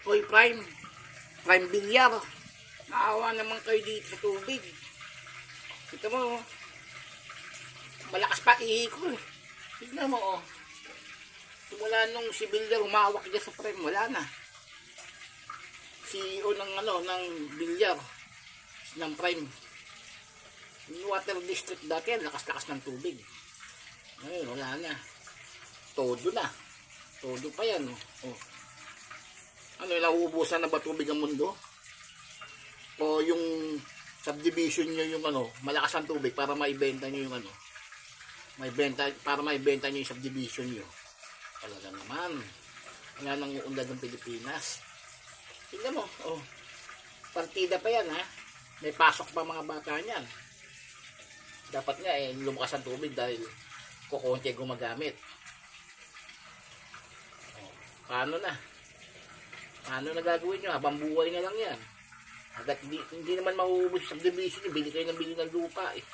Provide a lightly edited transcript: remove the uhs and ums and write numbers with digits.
Hoy, Prime Bilyar. Naawa naman kayo dito sa tubig. Kita mo, malakas pa ihi ko eh. Tignan mo, oh. Simula nung si Bilyar umawak dyan sa Prime, wala na. CEO ng ng Bilyar, ng Prime. Yung water district dati, lakas-lakas ng tubig. Ngayon, wala na. Todo na. Todo pa yan, oh. Ano, nauubusan na ba tubig ang mundo? O yung subdivision nyo yung malakas ang tubig para maibenta nyo yung para maibenta nyo yung subdivision nyo. Talaga naman. Wala nang uunlad ng Pilipinas. Tingnan mo, oh. Partida pa yan, ha. May pasok pa mga bata niyan. Dapat nga lumakas ang tubig dahil kukunti gumagamit. Oh, paano na? Paano na gagawin nyo? Habang buhay na lang yan. Hanggat hindi naman mauubos sa subdivision, bili kayo ng bili ng lupa eh.